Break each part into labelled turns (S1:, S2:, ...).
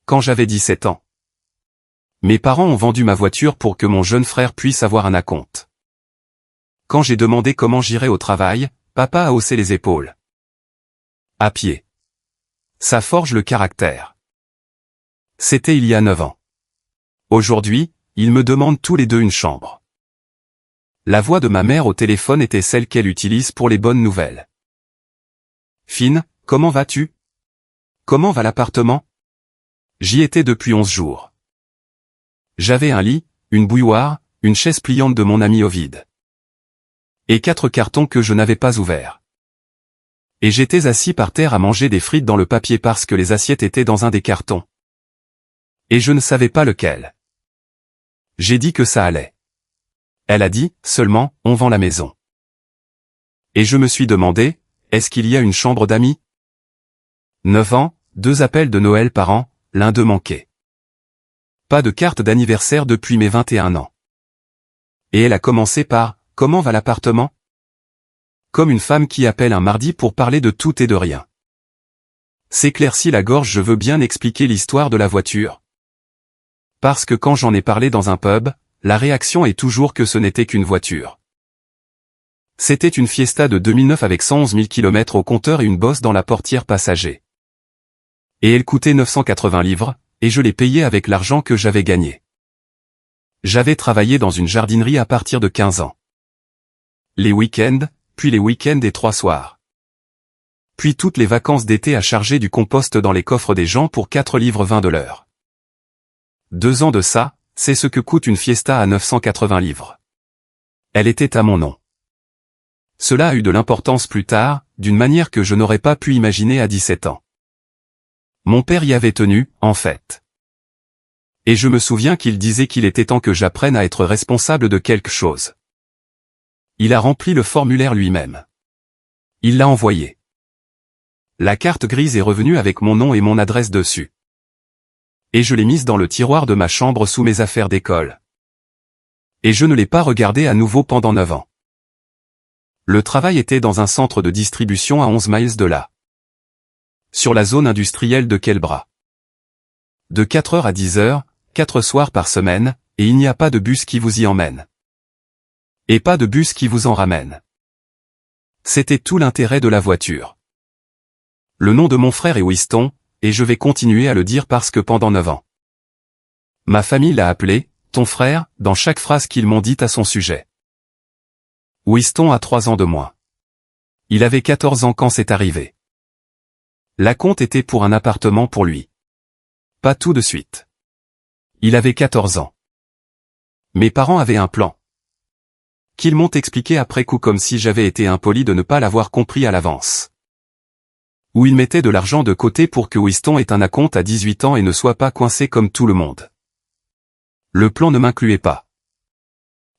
S1: quand j'avais 17 ans. Mes parents ont vendu ma voiture pour que mon jeune frère puisse avoir un acompte. Quand j'ai demandé comment j'irais au travail, papa a haussé les épaules. À pied. Ça forge le caractère. C'était il y a 9 ans. Aujourd'hui, ils me demandent tous les deux une chambre. La voix de ma mère au téléphone était celle qu'elle utilise pour les bonnes nouvelles. Finn, comment vas-tu? Comment va l'appartement? J'y étais depuis 11 jours. J'avais un lit, une bouilloire, une chaise pliante de mon ami Ovide. Et 4 cartons que je n'avais pas ouverts. Et j'étais assis par terre à manger des frites dans le papier parce que les assiettes étaient dans un des cartons. Et je ne savais pas lequel. J'ai dit que ça allait. Elle a dit, seulement, on vend la maison. Et je me suis demandé, est-ce qu'il y a une chambre d'amis? 9 ans, 2 appels de Noël par an, l'un d'eux manquait. Pas de carte d'anniversaire depuis mes 21 ans. Et elle a commencé par, comment va l'appartement? Comme une femme qui appelle un mardi pour parler de tout et de rien. S'éclaircit la gorge, je veux bien expliquer l'histoire de la voiture. Parce que quand j'en ai parlé dans un pub, la réaction est toujours que ce n'était qu'une voiture. C'était une Fiesta de 2009 avec 111 000 km au compteur et une bosse dans la portière passager. Et elle coûtait 980 livres, et je l'ai payée avec l'argent que j'avais gagné. J'avais travaillé dans une jardinerie à partir de 15 ans. Les week-ends, puis les week-ends et 3 soirs. Puis toutes les vacances d'été à charger du compost dans les coffres des gens pour 4 livres 20 de l'heure. 2 ans de ça, c'est ce que coûte une Fiesta à 980 livres. Elle était à mon nom. Cela a eu de l'importance plus tard, d'une manière que je n'aurais pas pu imaginer à 17 ans. Mon père y avait tenu, en fait. Et je me souviens qu'il disait qu'il était temps que j'apprenne à être responsable de quelque chose. Il a rempli le formulaire lui-même. Il l'a envoyé. La carte grise est revenue avec mon nom et mon adresse dessus. Et je l'ai mise dans le tiroir de ma chambre sous mes affaires d'école. Et je ne l'ai pas regardée à nouveau pendant 9 ans. Le travail était dans un centre de distribution à 11 miles de là. Sur la zone industrielle de Kelbra. De 4h à 10h, 4 soirs par semaine, et il n'y a pas de bus qui vous y emmène. Et pas de bus qui vous en ramène. C'était tout l'intérêt de la voiture. Le nom de mon frère est Winston, et je vais continuer à le dire parce que pendant 9 ans. Ma famille l'a appelé, ton frère, dans chaque phrase qu'ils m'ont dite à son sujet. Winston a 3 ans de moins. Il avait 14 ans quand c'est arrivé. L'acompte était pour un appartement pour lui. Pas tout de suite. Il avait 14 ans. Mes parents avaient un plan. Qu'ils m'ont expliqué après coup comme si j'avais été impoli de ne pas l'avoir compris à l'avance. Où ils mettaient de l'argent de côté pour que Winston ait un acompte à 18 ans et ne soit pas coincé comme tout le monde. Le plan ne m'incluait pas.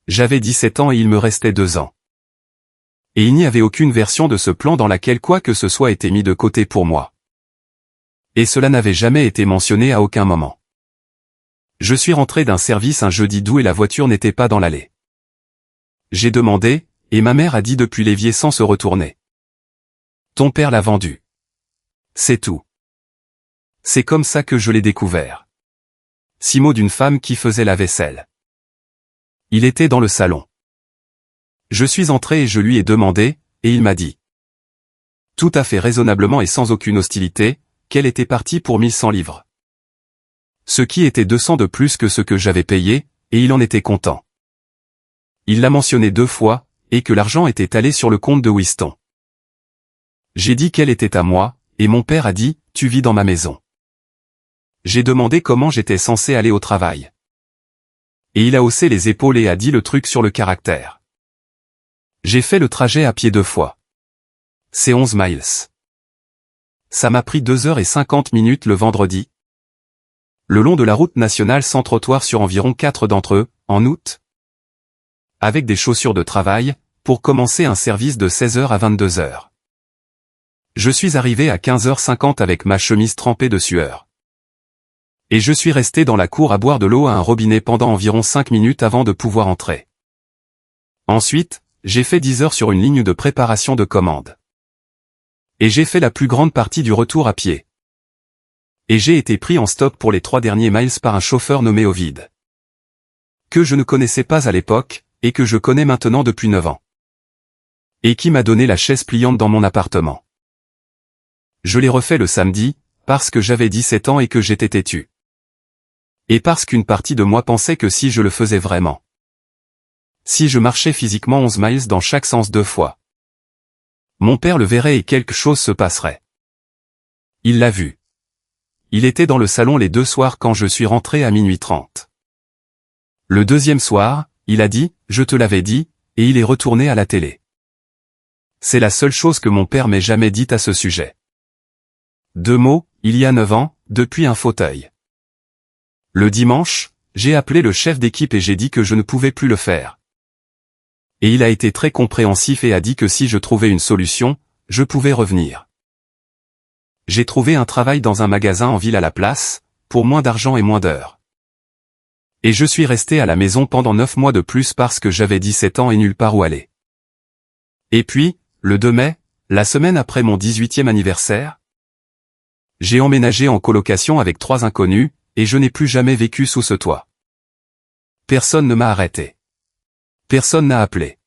S1: J'avais 17 ans et il me restait 2 ans. Et il n'y avait aucune version de ce plan dans laquelle quoi que ce soit était mis de côté pour moi. Et cela n'avait jamais été mentionné à aucun moment. Je suis rentré d'un service un jeudi d'août et la voiture n'était pas dans l'allée. J'ai demandé, et ma mère a dit depuis l'évier sans se retourner. Ton père l'a vendue. C'est tout. C'est comme ça que je l'ai découvert. 6 mots d'une femme qui faisait la vaisselle. Il était dans le salon. Je suis entré et je lui ai demandé, et il m'a dit. Tout à fait raisonnablement et sans aucune hostilité, qu'elle était partie pour 1100 livres. Ce qui était 200 de plus que ce que j'avais payé, et il en était content. Il l'a mentionné 2 fois, et que l'argent était allé sur le compte de Winston. J'ai dit qu'elle était à moi, et mon père a dit, tu vis dans ma maison. J'ai demandé comment j'étais censé aller au travail. Et il a haussé les épaules et a dit le truc sur le caractère. J'ai fait le trajet à pied 2 fois. C'est 11 miles. Ça m'a pris 2h50 le vendredi. Le long de la route nationale sans trottoir sur environ 4 d'entre eux, en août. Avec des chaussures de travail, pour commencer un service de 16h à 22h. Je suis arrivé à 15h50 avec ma chemise trempée de sueur. Et je suis resté dans la cour à boire de l'eau à un robinet pendant environ 5 minutes avant de pouvoir entrer. Ensuite, j'ai fait 10 heures sur une ligne de préparation de commandes. Et j'ai fait la plus grande partie du retour à pied. Et j'ai été pris en stop pour les 3 derniers miles par un chauffeur nommé Ovid. Que je ne connaissais pas à l'époque, et que je connais maintenant depuis 9 ans. Et qui m'a donné la chaise pliante dans mon appartement. Je l'ai refait le samedi, parce que j'avais 17 ans et que j'étais têtu. Et parce qu'une partie de moi pensait que si je le faisais vraiment. Si je marchais physiquement 11 miles dans chaque sens 2 fois. Mon père le verrait et quelque chose se passerait. Il l'a vu. Il était dans le salon les 2 soirs quand je suis rentré à minuit 30. Le 2e soir, il a dit, je te l'avais dit, et il est retourné à la télé. C'est la seule chose que mon père m'ait jamais dite à ce sujet. 2 mots, il y a 9 ans, depuis un fauteuil. Le dimanche, j'ai appelé le chef d'équipe et j'ai dit que je ne pouvais plus le faire. Et il a été très compréhensif et a dit que si je trouvais une solution, je pouvais revenir. J'ai trouvé un travail dans un magasin en ville à la place, pour moins d'argent et moins d'heures. Et je suis resté à la maison pendant 9 mois de plus parce que j'avais 17 ans et nulle part où aller. Et puis, le 2 mai, la semaine après mon 18e anniversaire, j'ai emménagé en colocation avec 3 inconnus, et je n'ai plus jamais vécu sous ce toit. Personne ne m'a arrêté. Personne n'a appelé.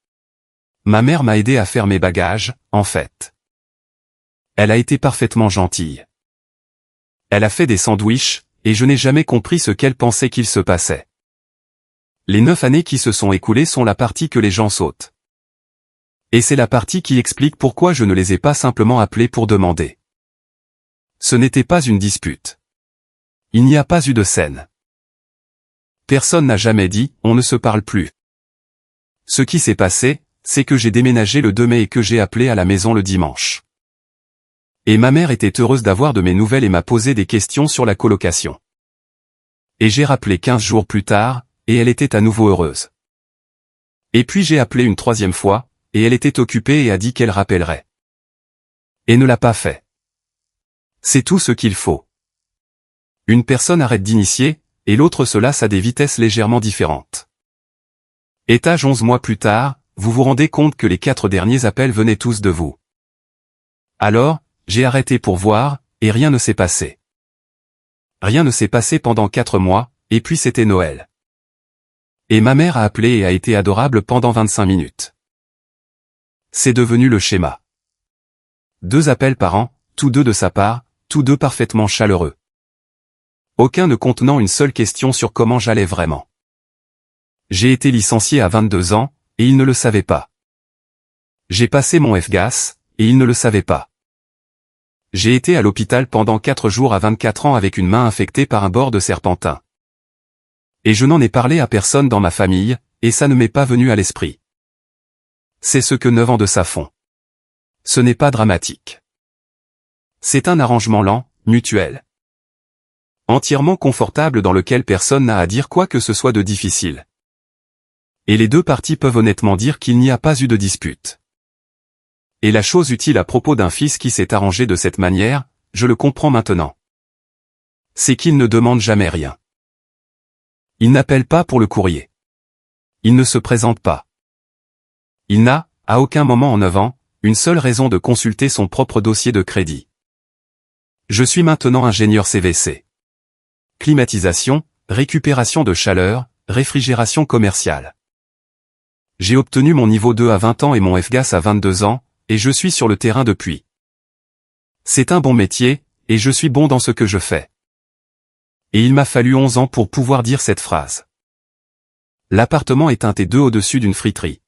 S1: Ma mère m'a aidé à faire mes bagages, en fait. Elle a été parfaitement gentille. Elle a fait des sandwichs, et je n'ai jamais compris ce qu'elle pensait qu'il se passait. Les 9 années qui se sont écoulées sont la partie que les gens sautent. Et c'est la partie qui explique pourquoi je ne les ai pas simplement appelés pour demander. Ce n'était pas une dispute. Il n'y a pas eu de scène. Personne n'a jamais dit, on ne se parle plus. Ce qui s'est passé, c'est que j'ai déménagé le 2 mai et que j'ai appelé à la maison le dimanche. Et ma mère était heureuse d'avoir de mes nouvelles et m'a posé des questions sur la colocation. Et j'ai rappelé 15 jours plus tard, et elle était à nouveau heureuse. Et puis j'ai appelé une 3e fois, et elle était occupée et a dit qu'elle rappellerait. Et ne l'a pas fait. C'est tout ce qu'il faut. Une personne arrête d'initier, et l'autre se lasse à des vitesses légèrement différentes. Étage 11 mois plus tard, vous vous rendez compte que les 4 derniers appels venaient tous de vous. Alors, j'ai arrêté pour voir, et rien ne s'est passé. Rien ne s'est passé pendant 4 mois, et puis c'était Noël. Et ma mère a appelé et a été adorable pendant 25 minutes. C'est devenu le schéma. 2 appels par an, tous 2 de sa part, tous 2 parfaitement chaleureux. Aucun ne contenant une seule question sur comment j'allais vraiment. J'ai été licencié à 22 ans, et il ne le savait pas. J'ai passé mon FGAS, et il ne le savait pas. J'ai été à l'hôpital pendant 4 jours à 24 ans avec une main infectée par un bord de serpentin. Et je n'en ai parlé à personne dans ma famille, et ça ne m'est pas venu à l'esprit. C'est ce que 9 ans de ça font. Ce n'est pas dramatique. C'est un arrangement lent, mutuel. Entièrement confortable dans lequel personne n'a à dire quoi que ce soit de difficile. Et les 2 parties peuvent honnêtement dire qu'il n'y a pas eu de dispute. Et la chose utile à propos d'un fils qui s'est arrangé de cette manière, je le comprends maintenant. C'est qu'il ne demande jamais rien. Il n'appelle pas pour le courrier. Il ne se présente pas. Il n'a, à aucun moment en 9 ans, une seule raison de consulter son propre dossier de crédit. Je suis maintenant ingénieur CVC. Climatisation, récupération de chaleur, réfrigération commerciale. J'ai obtenu mon niveau 2 à 20 ans et mon FGAS à 22 ans, et je suis sur le terrain depuis. C'est un bon métier, et je suis bon dans ce que je fais. Et il m'a fallu 11 ans pour pouvoir dire cette phrase. L'appartement est un T2 au-dessus d'une friterie.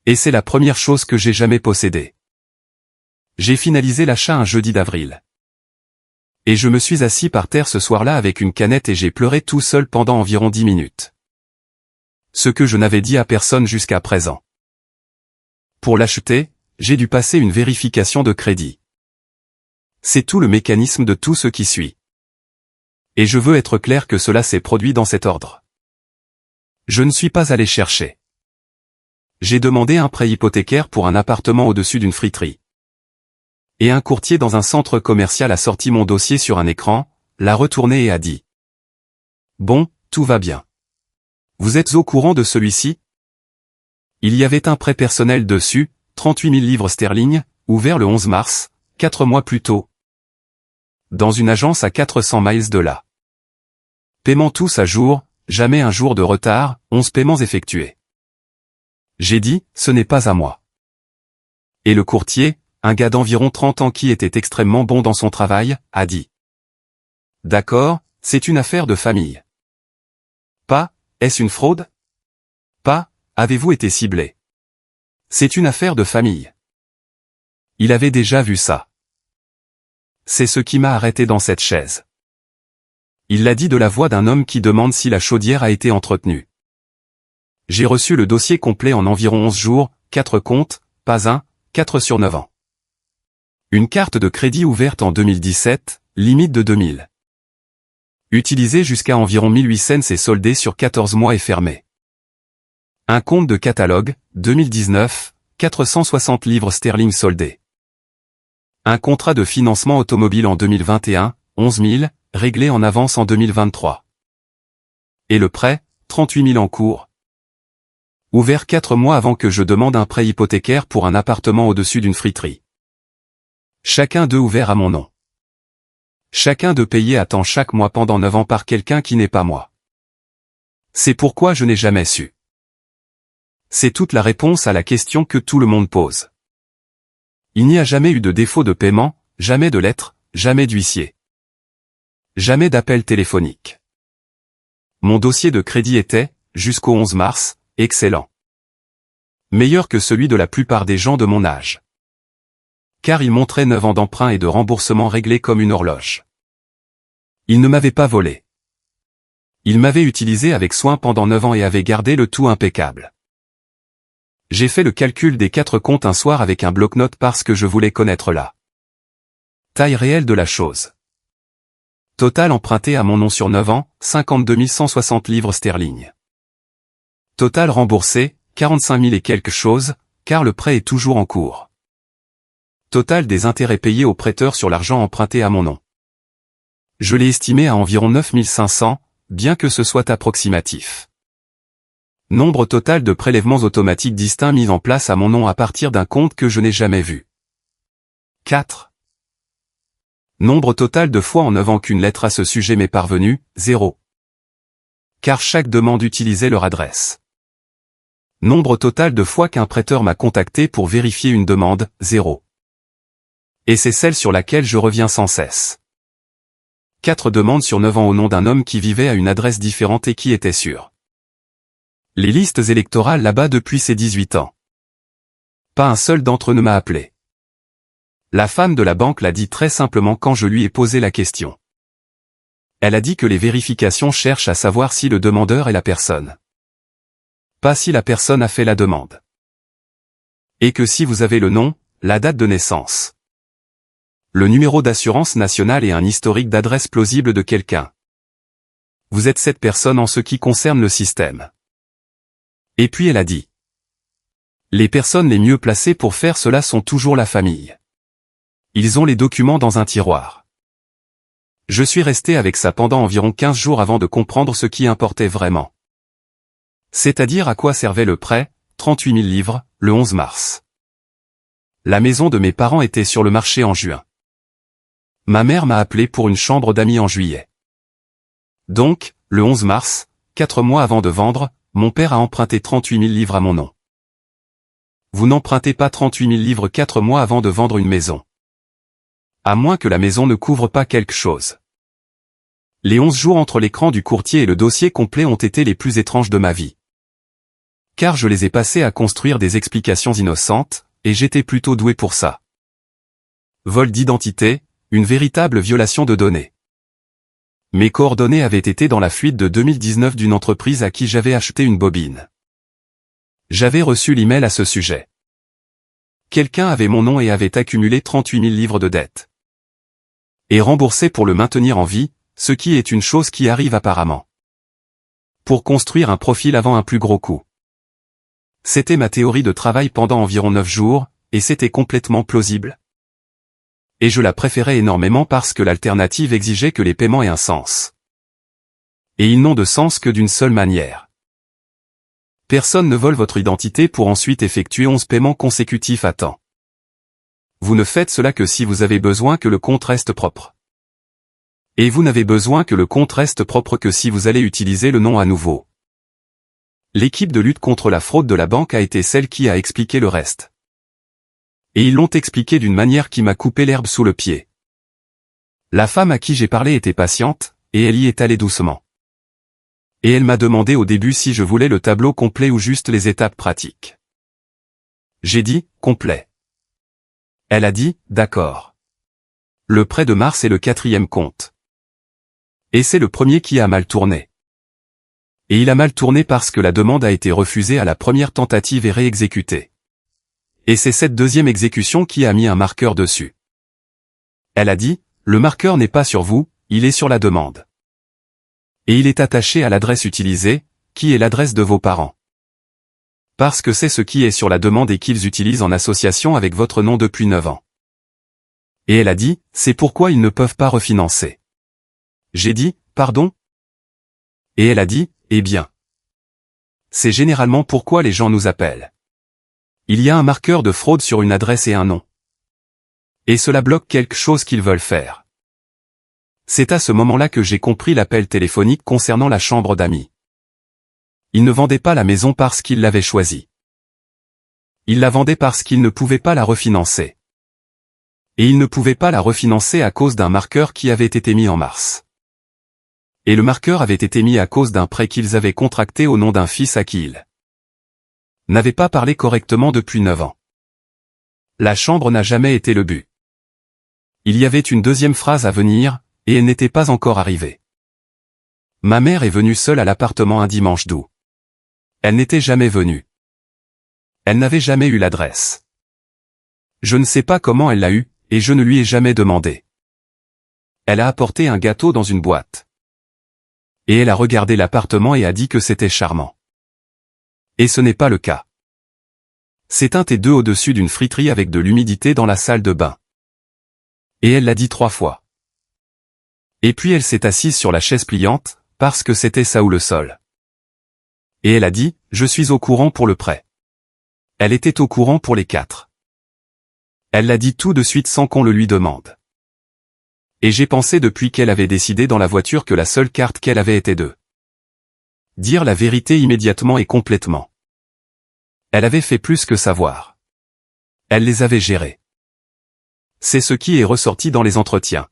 S1: Et c'est la première chose que j'ai jamais possédée. J'ai finalisé l'achat un jeudi d'avril. Et je me suis assis par terre ce soir-là avec une canette et j'ai pleuré tout seul pendant environ 10 minutes. Ce que je n'avais dit à personne jusqu'à présent. Pour l'acheter, j'ai dû passer une vérification de crédit. C'est tout le mécanisme de tout ce qui suit. Et je veux être clair que cela s'est produit dans cet ordre. Je ne suis pas allé chercher. J'ai demandé un prêt hypothécaire pour un appartement au-dessus d'une friterie. Et un courtier dans un centre commercial a sorti mon dossier sur un écran, l'a retourné et a dit. Bon, tout va bien. Vous êtes au courant de celui-ci? Il y avait un prêt personnel dessus, 38 000 livres sterling, ouvert le 11 mars, 4 mois plus tôt. Dans une agence à 400 miles de là. Paiements tous à jour, jamais un jour de retard, 11 paiements effectués. J'ai dit, ce n'est pas à moi. Et le courtier, un gars d'environ 30 ans qui était extrêmement bon dans son travail, a dit. D'accord, c'est une affaire de famille. Pas, est-ce une fraude? Pas, avez-vous été ciblé? C'est une affaire de famille. Il avait déjà vu ça. C'est ce qui m'a arrêté dans cette chaise. Il l'a dit de la voix d'un homme qui demande si la chaudière a été entretenue. J'ai reçu le dossier complet en environ 11 jours, 4 comptes, pas un, 4 sur 9 ans. Une carte de crédit ouverte en 2017, limite de 2000. Utilisée jusqu'à environ 1008 cents et soldée sur 14 mois et fermée. Un compte de catalogue, 2019, 460 livres sterling soldés. Un contrat de financement automobile en 2021, 11 000, réglé en avance en 2023. Et le prêt, 38 000 en cours. Ouvert 4 mois avant que je demande un prêt hypothécaire pour un appartement au-dessus d'une friterie. Chacun d'eux ouvert à mon nom. Chacun d'eux payé à temps chaque mois pendant 9 ans par quelqu'un qui n'est pas moi. C'est pourquoi je n'ai jamais su. C'est toute la réponse à la question que tout le monde pose. Il n'y a jamais eu de défaut de paiement, jamais de lettre, jamais d'huissier. Jamais d'appel téléphonique. Mon dossier de crédit était, jusqu'au 11 mars, excellent. Meilleur que celui de la plupart des gens de mon âge. Car il montrait 9 ans d'emprunt et de remboursement réglés comme une horloge. Il ne m'avait pas volé. Il m'avait utilisé avec soin pendant 9 ans et avait gardé le tout impeccable. J'ai fait le calcul des 4 comptes un soir avec un bloc-notes parce que je voulais connaître la taille réelle de la chose. Total emprunté à mon nom sur 9 ans, 52 160 livres sterling. Total remboursé, 45 000 et quelque chose, car le prêt est toujours en cours. Total des intérêts payés au prêteur sur l'argent emprunté à mon nom. Je l'ai estimé à environ 9 500, bien que ce soit approximatif. Nombre total de prélèvements automatiques distincts mis en place à mon nom à partir d'un compte que je n'ai jamais vu. 4. Nombre total de fois en 9 ans qu'une lettre à ce sujet m'est parvenue, 0. Car chaque demande utilisait leur adresse. Nombre total de fois qu'un prêteur m'a contacté pour vérifier une demande, 0. Et c'est celle sur laquelle je reviens sans cesse. 4 demandes sur 9 ans au nom d'un homme qui vivait à une adresse différente et qui était sûr. Les listes électorales là-bas depuis ses 18 ans. Pas un seul d'entre eux ne m'a appelé. La femme de la banque l'a dit très simplement quand je lui ai posé la question. Elle a dit que les vérifications cherchent à savoir si le demandeur est la personne. Pas si la personne a fait la demande. Et que si vous avez le nom, la date de naissance, le numéro d'assurance nationale et un historique d'adresse plausible de quelqu'un. Vous êtes cette personne en ce qui concerne le système. Et puis elle a dit. Les personnes les mieux placées pour faire cela sont toujours la famille. Ils ont les documents dans un tiroir. Je suis resté avec ça pendant environ 15 jours avant de comprendre ce qui importait vraiment. C'est-à-dire à quoi servait le prêt, 38 000 livres, le 11 mars. La maison de mes parents était sur le marché en juin. Ma mère m'a appelé pour une chambre d'amis en juillet. Donc, le 11 mars, 4 mois avant de vendre, mon père a emprunté 38 000 livres à mon nom. Vous n'empruntez pas 38 000 livres 4 mois avant de vendre une maison. À moins que la maison ne couvre pas quelque chose. Les 11 jours entre l'écran du courtier et le dossier complet ont été les plus étranges de ma vie. Car je les ai passés à construire des explications innocentes, et j'étais plutôt doué pour ça. Vol d'identité, une véritable violation de données. Mes coordonnées avaient été dans la fuite de 2019 d'une entreprise à qui j'avais acheté une bobine. J'avais reçu l'email à ce sujet. Quelqu'un avait mon nom et avait accumulé 38 000 livres de dettes. Et remboursé pour le maintenir en vie, ce qui est une chose qui arrive apparemment. Pour construire un profil avant un plus gros coup. C'était ma théorie de travail pendant environ 9 jours, et c'était complètement plausible. Et je la préférais énormément parce que l'alternative exigeait que les paiements aient un sens. Et ils n'ont de sens que d'une seule manière. Personne ne vole votre identité pour ensuite effectuer 11 paiements consécutifs à temps. Vous ne faites cela que si vous avez besoin que le compte reste propre. Et vous n'avez besoin que le compte reste propre que si vous allez utiliser le nom à nouveau. L'équipe de lutte contre la fraude de la banque a été celle qui a expliqué le reste. Et ils l'ont expliqué d'une manière qui m'a coupé l'herbe sous le pied. La femme à qui j'ai parlé était patiente, et elle y est allée doucement. Et elle m'a demandé au début si je voulais le tableau complet ou juste les étapes pratiques. J'ai dit, complet. Elle a dit, d'accord. Le prêt de mars est le 4e compte. Et c'est le premier qui a mal tourné. Et il a mal tourné parce que la demande a été refusée à la première tentative et réexécutée. Et c'est cette deuxième exécution qui a mis un marqueur dessus. Elle a dit, le marqueur n'est pas sur vous, il est sur la demande. Et il est attaché à l'adresse utilisée, qui est l'adresse de vos parents. Parce que c'est ce qui est sur la demande et qu'ils utilisent en association avec votre nom depuis 9 ans. Et elle a dit, c'est pourquoi ils ne peuvent pas refinancer. J'ai dit, pardon? Et elle a dit, eh bien. C'est généralement pourquoi les gens nous appellent. Il y a un marqueur de fraude sur une adresse et un nom. Et cela bloque quelque chose qu'ils veulent faire. C'est à ce moment-là que j'ai compris l'appel téléphonique concernant la chambre d'amis. Ils ne vendaient pas la maison parce qu'ils l'avaient choisie. Ils la vendaient parce qu'ils ne pouvaient pas la refinancer. Et ils ne pouvaient pas la refinancer à cause d'un marqueur qui avait été mis en mars. Et le marqueur avait été mis à cause d'un prêt qu'ils avaient contracté au nom d'un fils à qui ils n'avaient pas parlé correctement depuis 9 ans. La chambre n'a jamais été le but. Il y avait une deuxième phrase à venir, et elle n'était pas encore arrivée. Ma mère est venue seule à l'appartement un dimanche d'août. Elle n'était jamais venue. Elle n'avait jamais eu l'adresse. Je ne sais pas comment elle l'a eu, et je ne lui ai jamais demandé. Elle a apporté un gâteau dans une boîte. Et elle a regardé l'appartement et a dit que c'était charmant. Et ce n'est pas le cas. C'est un T2 au-dessus d'une friterie avec de l'humidité dans la salle de bain. Et elle l'a dit 3 fois. Et puis elle s'est assise sur la chaise pliante, parce que c'était ça ou le sol. Et elle a dit, je suis au courant pour le prêt. Elle était au courant pour les 4. Elle l'a dit tout de suite sans qu'on le lui demande. Et j'ai pensé depuis qu'elle avait décidé dans la voiture que la seule carte qu'elle avait était de dire la vérité immédiatement et complètement. Elle avait fait plus que savoir. Elle les avait gérés. C'est ce qui est ressorti dans les entretiens.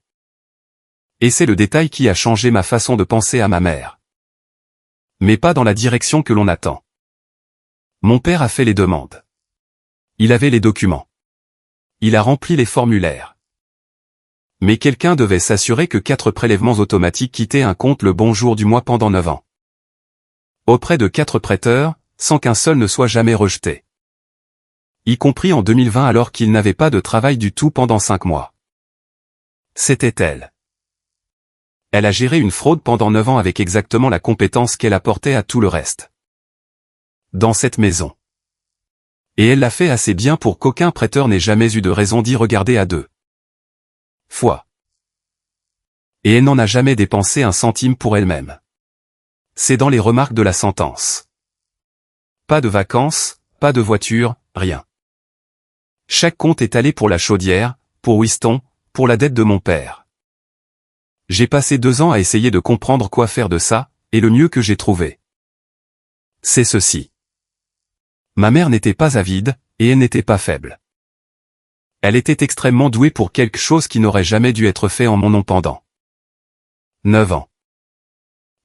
S1: Et c'est le détail qui a changé ma façon de penser à ma mère. Mais pas dans la direction que l'on attend. Mon père a fait les demandes. Il avait les documents. Il a rempli les formulaires. Mais quelqu'un devait s'assurer que 4 prélèvements automatiques quittaient un compte le bon jour du mois pendant 9 ans. Auprès de 4 prêteurs, sans qu'un seul ne soit jamais rejeté. Y compris en 2020 alors qu'il n'avait pas de travail du tout pendant 5 mois. C'était elle. Elle a géré une fraude pendant 9 ans avec exactement la compétence qu'elle apportait à tout le reste. Dans cette maison. Et elle l'a fait assez bien pour qu'aucun prêteur n'ait jamais eu de raison d'y regarder à 2 fois. Et elle n'en a jamais dépensé un centime pour elle-même. C'est dans les remarques de la sentence. Pas de vacances, pas de voiture, rien. Chaque compte est allé pour la chaudière, pour Whiston, pour la dette de mon père. J'ai passé 2 ans à essayer de comprendre quoi faire de ça, et le mieux que j'ai trouvé. C'est ceci. Ma mère n'était pas avide, et elle n'était pas faible. Elle était extrêmement douée pour quelque chose qui n'aurait jamais dû être fait en mon nom pendant 9 ans.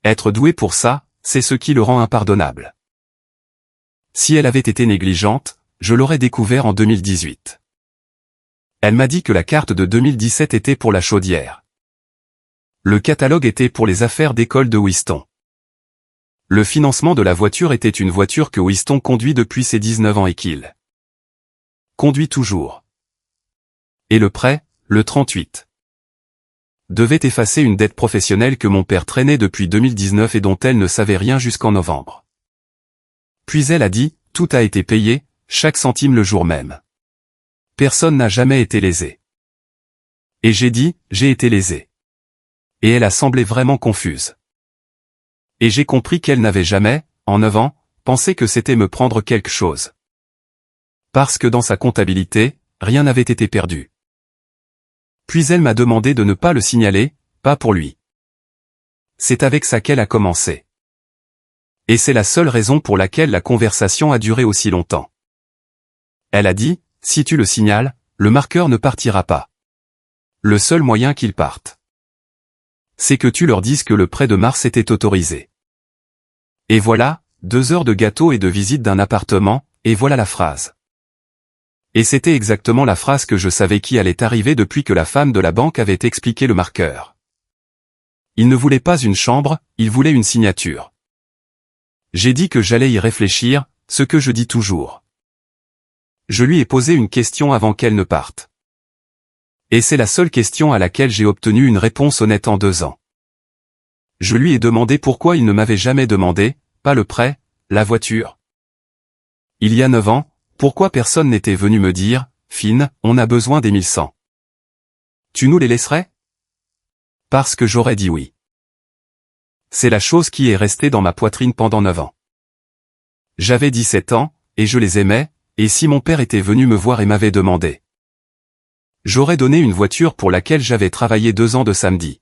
S1: Être douée pour ça, c'est ce qui le rend impardonnable. Si elle avait été négligente, je l'aurais découvert en 2018. Elle m'a dit que la carte de 2017 était pour la chaudière. Le catalogue était pour les affaires d'école de Whiston. Le financement de la voiture était une voiture que Whiston conduit depuis ses 19 ans et qu'il conduit toujours. Et le prêt, le 38, devait effacer une dette professionnelle que mon père traînait depuis 2019 et dont elle ne savait rien jusqu'en novembre. Puis elle a dit, tout a été payé, chaque centime le jour même. Personne n'a jamais été lésé. Et j'ai dit, j'ai été lésé. Et elle a semblé vraiment confuse. Et j'ai compris qu'elle n'avait jamais, en 9 ans, pensé que c'était me prendre quelque chose. Parce que dans sa comptabilité, rien n'avait été perdu. Puis elle m'a demandé de ne pas le signaler, pas pour lui. C'est avec ça qu'elle a commencé. Et c'est la seule raison pour laquelle la conversation a duré aussi longtemps. Elle a dit, si tu le signales, le marqueur ne partira pas. Le seul moyen qu'il parte, c'est que tu leur dises que le prêt de Mars était autorisé. Et voilà, 2 heures de gâteau et de visite d'un appartement, et voilà la phrase. Et c'était exactement la phrase que je savais qui allait arriver depuis que la femme de la banque avait expliqué le marqueur. Il ne voulait pas une chambre, il voulait une signature. J'ai dit que j'allais y réfléchir, ce que je dis toujours. Je lui ai posé une question avant qu'elle ne parte. Et c'est la seule question à laquelle j'ai obtenu une réponse honnête en 2 ans. Je lui ai demandé pourquoi il ne m'avait jamais demandé, pas le prêt, la voiture. Il y a 9 ans, pourquoi personne n'était venu me dire, Finn, on a besoin des 1100. Tu nous les laisserais? Parce que j'aurais dit oui. C'est la chose qui est restée dans ma poitrine pendant 9 ans. J'avais 17 ans, et je les aimais, et si mon père était venu me voir et m'avait demandé, j'aurais donné une voiture pour laquelle j'avais travaillé 2 ans de samedi.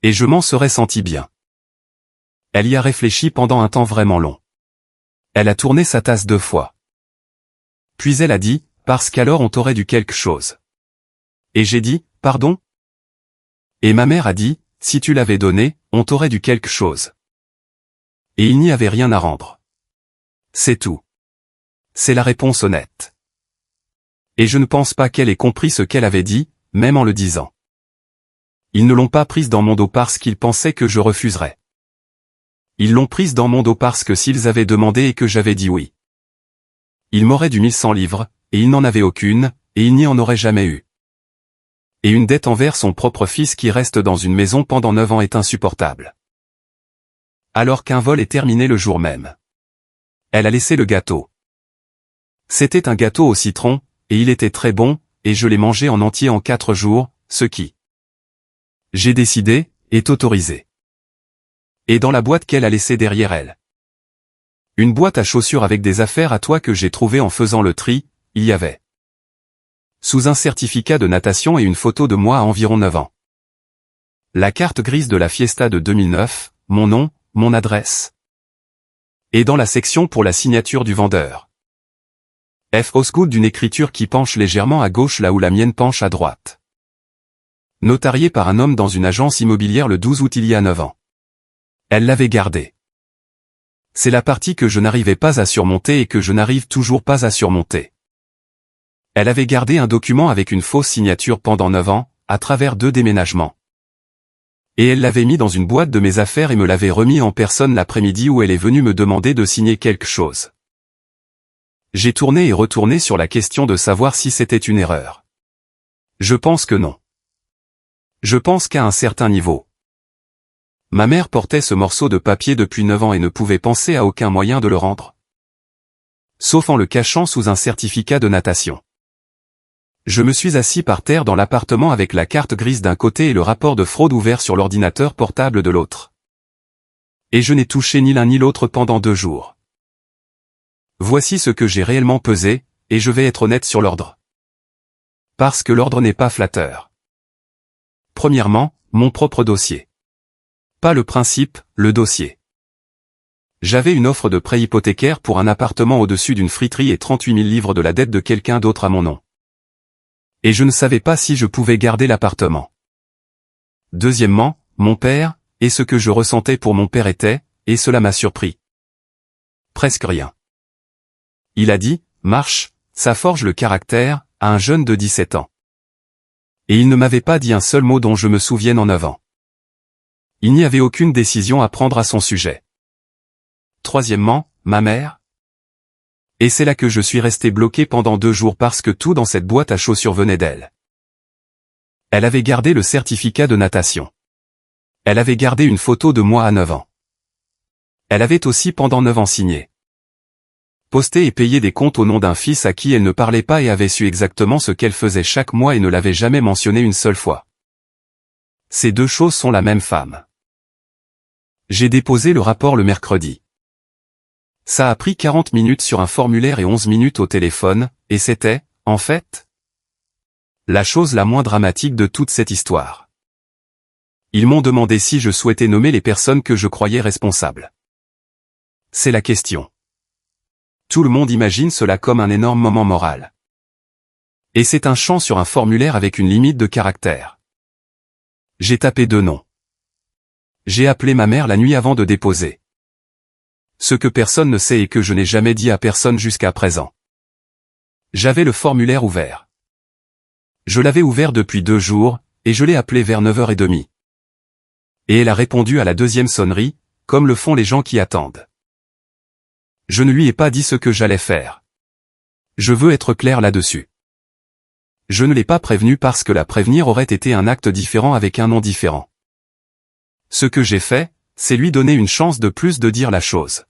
S1: Et je m'en serais senti bien. Elle y a réfléchi pendant un temps vraiment long. Elle a tourné sa tasse 2 fois. Puis elle a dit, parce qu'alors on t'aurait dû quelque chose. Et j'ai dit, pardon? Et ma mère a dit, si tu l'avais donné, on t'aurait dû quelque chose. Et il n'y avait rien à rendre. C'est tout. C'est la réponse honnête. Et je ne pense pas qu'elle ait compris ce qu'elle avait dit, même en le disant. Ils ne l'ont pas prise dans mon dos parce qu'ils pensaient que je refuserais. Ils l'ont prise dans mon dos parce que s'ils avaient demandé et que j'avais dit oui, ils m'auraient dû 1100 livres, et ils n'en avaient aucune, et ils n'y en auraient jamais eu. Et une dette envers son propre fils qui reste dans une maison pendant 9 ans est insupportable. Alors qu'un vol est terminé le jour même. Elle a laissé le gâteau. C'était un gâteau au citron, et il était très bon, et je l'ai mangé en entier en 4 jours, ce qui, j'ai décidé, est autorisé. Et dans la boîte qu'elle a laissée derrière elle. Une boîte à chaussures avec des affaires à toi que j'ai trouvée en faisant le tri, il y avait. Sous un certificat de natation et une photo de moi à environ 9 ans. La carte grise de la Fiesta de 2009, mon nom, mon adresse. Et dans la section pour la signature du vendeur. F. Osgood d'une écriture qui penche légèrement à gauche là où la mienne penche à droite. Notarié par un homme dans une agence immobilière le 12 août il y a 9 ans. Elle l'avait gardé. C'est la partie que je n'arrivais pas à surmonter et que je n'arrive toujours pas à surmonter. Elle avait gardé un document avec une fausse signature pendant 9 ans, à travers 2 déménagements. Et elle l'avait mis dans une boîte de mes affaires et me l'avait remis en personne l'après-midi où elle est venue me demander de signer quelque chose. J'ai tourné et retourné sur la question de savoir si c'était une erreur. Je pense que non. Je pense qu'à un certain niveau. Ma mère portait ce morceau de papier depuis 9 ans et ne pouvait penser à aucun moyen de le rendre. Sauf en le cachant sous un certificat de natation. Je me suis assis par terre dans l'appartement avec la carte grise d'un côté et le rapport de fraude ouvert sur l'ordinateur portable de l'autre. Et je n'ai touché ni l'un ni l'autre pendant 2 jours. Voici ce que j'ai réellement pesé, et je vais être honnête sur l'ordre. Parce que l'ordre n'est pas flatteur. Premièrement, mon propre dossier. Pas le principe, le dossier. J'avais une offre de prêt hypothécaire pour un appartement au-dessus d'une friterie et 38 000 livres de la dette de quelqu'un d'autre à mon nom. Et je ne savais pas si je pouvais garder l'appartement. Deuxièmement, mon père, et ce que je ressentais pour mon père était, et cela m'a surpris. Presque rien. Il a dit, marche, ça forge le caractère, à un jeune de 17 ans. Et il ne m'avait pas dit un seul mot dont je me souvienne en 9 ans. Il n'y avait aucune décision à prendre à son sujet. Troisièmement, ma mère. Et c'est là que je suis resté bloqué pendant 2 jours parce que tout dans cette boîte à chaussures venait d'elle. Elle avait gardé le certificat de natation. Elle avait gardé une photo de moi à 9 ans. Elle avait aussi pendant 9 ans signé. Posté et payé des comptes au nom d'un fils à qui elle ne parlait pas et avait su exactement ce qu'elle faisait chaque mois et ne l'avait jamais mentionné une seule fois. Ces 2 choses sont la même femme. J'ai déposé le rapport le mercredi. Ça a pris 40 minutes sur un formulaire et 11 minutes au téléphone, et c'était, en fait, la chose la moins dramatique de toute cette histoire. Ils m'ont demandé si je souhaitais nommer les personnes que je croyais responsables. C'est la question. Tout le monde imagine cela comme un énorme moment moral. Et c'est un champ sur un formulaire avec une limite de caractères. J'ai tapé 2 noms. J'ai appelé ma mère la nuit avant de déposer. Ce que personne ne sait et que je n'ai jamais dit à personne jusqu'à présent. J'avais le formulaire ouvert. Je l'avais ouvert depuis 2 jours, et je l'ai appelée vers 9h30. Et elle a répondu à la 2e sonnerie, comme le font les gens qui attendent. Je ne lui ai pas dit ce que j'allais faire. Je veux être clair là-dessus. Je ne l'ai pas prévenue parce que la prévenir aurait été un acte différent avec un nom différent. Ce que j'ai fait, c'est lui donner une chance de plus de dire la chose.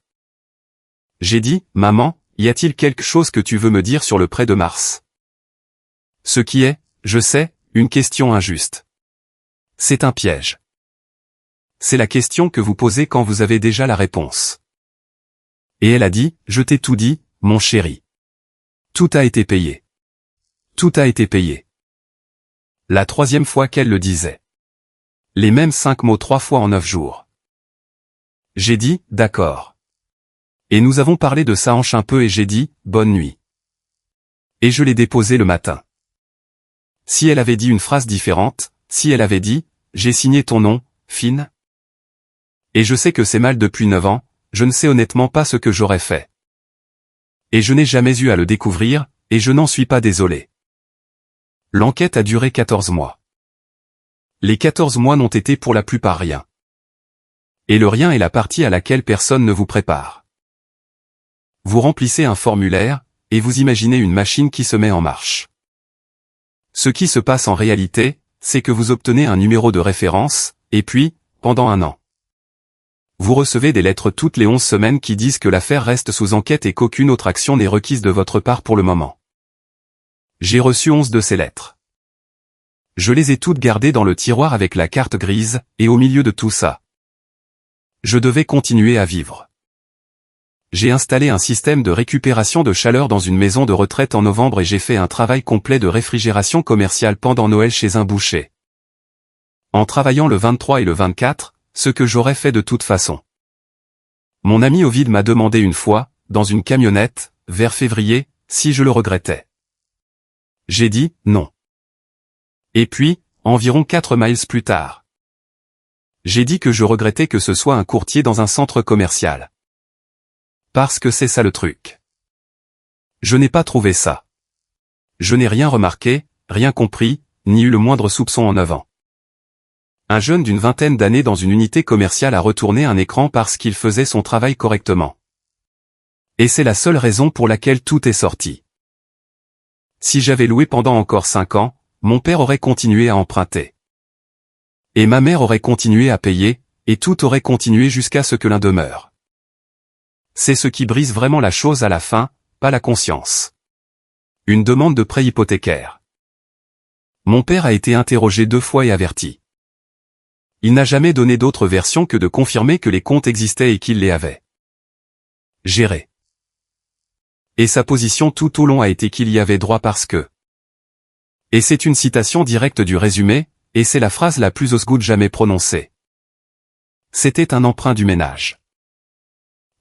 S1: J'ai dit, « Maman, y a-t-il quelque chose que tu veux me dire sur le prêt de mars ?» Ce qui est, je sais, une question injuste. C'est un piège. C'est la question que vous posez quand vous avez déjà la réponse. Et elle a dit, « Je t'ai tout dit, mon chéri. Tout a été payé. Tout a été payé. » La 3e fois qu'elle le disait. Les mêmes 5 mots 3 fois en 9 jours. J'ai dit, d'accord. Et nous avons parlé de ça un peu et j'ai dit, bonne nuit. Et je l'ai déposé le matin. Si elle avait dit une phrase différente, si elle avait dit, j'ai signé ton nom, Finn. Et je sais que c'est mal depuis 9 ans, je ne sais honnêtement pas ce que j'aurais fait. Et je n'ai jamais eu à le découvrir, et je n'en suis pas désolé. L'enquête a duré 14 mois. Les 14 mois n'ont été pour la plupart rien. Et le rien est la partie à laquelle personne ne vous prépare. Vous remplissez un formulaire, et vous imaginez une machine qui se met en marche. Ce qui se passe en réalité, c'est que vous obtenez un numéro de référence, et puis, pendant 1 an. Vous recevez des lettres toutes les 11 semaines qui disent que l'affaire reste sous enquête et qu'aucune autre action n'est requise de votre part pour le moment. J'ai reçu 11 de ces lettres. Je les ai toutes gardées dans le tiroir avec la carte grise, et au milieu de tout ça, je devais continuer à vivre. J'ai installé un système de récupération de chaleur dans une maison de retraite en novembre et j'ai fait un travail complet de réfrigération commerciale pendant Noël chez un boucher. En travaillant le 23 et le 24, ce que j'aurais fait de toute façon. Mon ami Ovid m'a demandé une fois, dans une camionnette, vers février, si je le regrettais. J'ai dit, non. Et puis, environ 4 miles plus tard, j'ai dit que je regrettais que ce soit un courtier dans un centre commercial. Parce que c'est ça le truc. Je n'ai pas trouvé ça. Je n'ai rien remarqué, rien compris, ni eu le moindre soupçon en 9 ans. Un jeune d'une 20aine d'années dans une unité commerciale a retourné un écran parce qu'il faisait son travail correctement. Et c'est la seule raison pour laquelle tout est sorti. Si j'avais loué pendant encore 5 ans, mon père aurait continué à emprunter. Et ma mère aurait continué à payer, et tout aurait continué jusqu'à ce que l'un demeure. C'est ce qui brise vraiment la chose à la fin, pas la conscience. Une demande de prêt hypothécaire. Mon père a été interrogé 2 fois et averti. Il n'a jamais donné d'autre version que de confirmer que les comptes existaient et qu'il les avait gérés. Et sa position tout au long a été qu'il y avait droit parce que. Et c'est une citation directe du résumé, et c'est la phrase la plus osgood jamais prononcée. C'était un emprunt du ménage.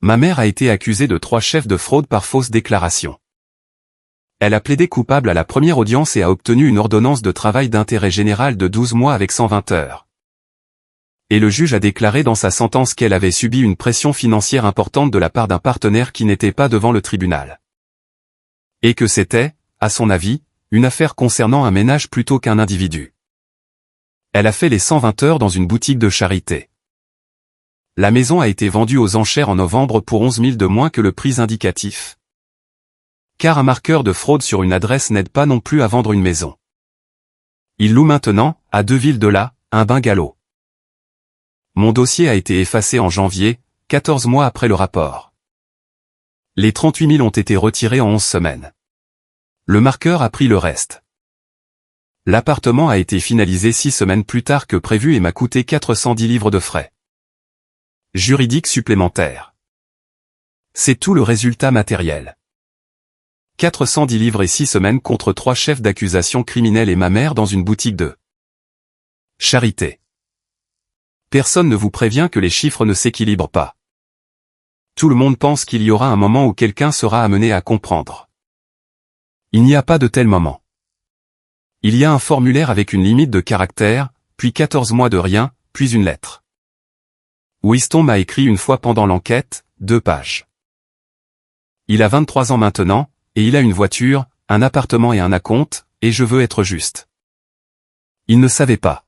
S1: Ma mère a été accusée de 3 chefs de fraude par fausse déclaration. Elle a plaidé coupable à la première audience et a obtenu une ordonnance de travail d'intérêt général de 12 mois avec 120 heures. Et le juge a déclaré dans sa sentence qu'elle avait subi une pression financière importante de la part d'un partenaire qui n'était pas devant le tribunal. Et que c'était, à son avis, une affaire concernant un ménage plutôt qu'un individu. Elle a fait les 120 heures dans une boutique de charité. La maison a été vendue aux enchères en novembre pour 11 000 de moins que le prix indicatif. Car un marqueur de fraude sur une adresse n'aide pas non plus à vendre une maison. Il loue maintenant, à 2 villes de là, un bungalow. Mon dossier a été effacé en janvier, 14 mois après le rapport. Les 38 000 ont été retirés en 11 semaines. Le marqueur a pris le reste. L'appartement a été finalisé 6 semaines plus tard que prévu et m'a coûté 410 livres de frais juridiques supplémentaires. C'est tout le résultat matériel. 410 livres et 6 semaines contre 3 chefs d'accusation criminels et ma mère dans une boutique de charité. Personne ne vous prévient que les chiffres ne s'équilibrent pas. Tout le monde pense qu'il y aura un moment où quelqu'un sera amené à comprendre. Il n'y a pas de tel moment. Il y a un formulaire avec une limite de caractères, puis 14 mois de rien, puis une lettre. Winston m'a écrit une fois pendant l'enquête, 2 pages. Il a 23 ans maintenant, et il a une voiture, un appartement et un acompte, et je veux être juste. Il ne savait pas.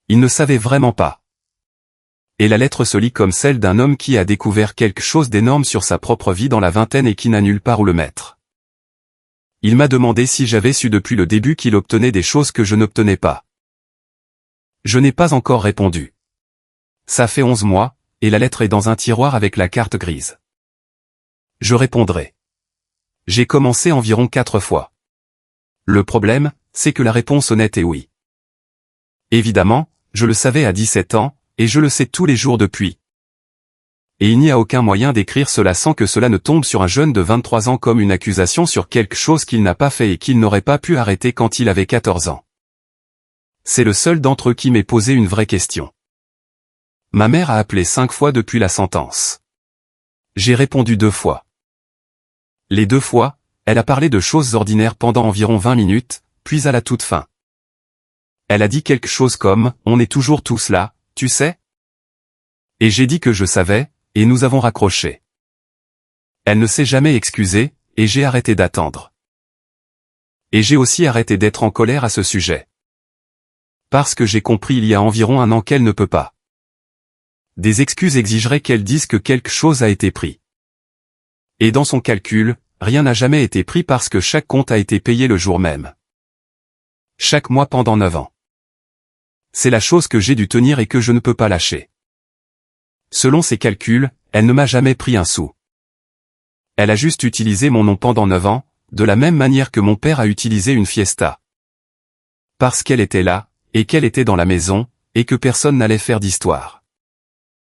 S1: Il ne savait vraiment pas. Et la lettre se lit comme celle d'un homme qui a découvert quelque chose d'énorme sur sa propre vie dans la vingtaine et qui n'a nulle part où le mettre. Il m'a demandé si j'avais su depuis le début qu'il obtenait des choses que je n'obtenais pas. Je n'ai pas encore répondu. Ça fait 11 mois, et la lettre est dans un tiroir avec la carte grise. Je répondrai. J'ai commencé environ 4 fois. Le problème, c'est que la réponse honnête est oui. Évidemment, je le savais à 17 ans, et je le sais tous les jours depuis. Et il n'y a aucun moyen d'écrire cela sans que cela ne tombe sur un jeune de 23 ans comme une accusation sur quelque chose qu'il n'a pas fait et qu'il n'aurait pas pu arrêter quand il avait 14 ans. C'est le seul d'entre eux qui m'ait posé une vraie question. Ma mère a appelé 5 fois depuis la sentence. J'ai répondu 2 fois. Les 2 fois, elle a parlé de choses ordinaires pendant environ 20 minutes, puis à la toute fin. Elle a dit quelque chose comme « On est toujours tous là, tu sais ?» Et j'ai dit que je savais, et nous avons raccroché. Elle ne s'est jamais excusée, et j'ai arrêté d'attendre. Et j'ai aussi arrêté d'être en colère à ce sujet. Parce que j'ai compris il y a environ 1 an qu'elle ne peut pas. Des excuses exigeraient qu'elle dise que quelque chose a été pris. Et dans son calcul, rien n'a jamais été pris parce que chaque compte a été payé le jour même. Chaque mois pendant 9 ans. C'est la chose que j'ai dû tenir et que je ne peux pas lâcher. Selon ses calculs, elle ne m'a jamais pris un sou. Elle a juste utilisé mon nom pendant 9 ans, de la même manière que mon père a utilisé une fiesta. Parce qu'elle était là, et qu'elle était dans la maison, et que personne n'allait faire d'histoire.